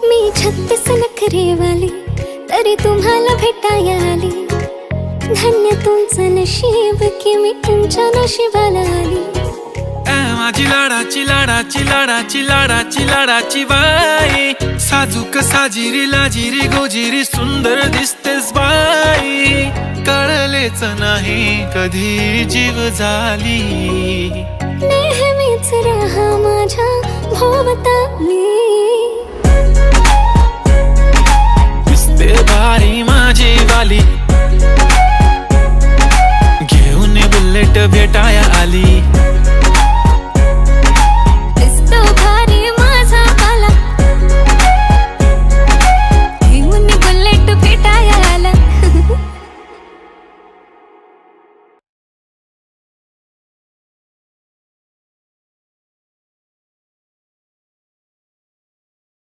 मी 36 नखरेवाली तरी तुम्हाला भेटाया आली। धन्य तुमचं नशीब की मी तुमच्या नशिबाला आली। माझी लाडाची लाडाची लाडाची लाडाची लाडाची बाई, साजूक साजिरी लाजिरी गोजिरी सुंदर दिसतेस बाई। कळलेच नाही कधी जीव झाली, नेहमीच राहा माझ्या भोवताली। दिसते भारी माझी वाली, घेऊन बुलेट भेटाया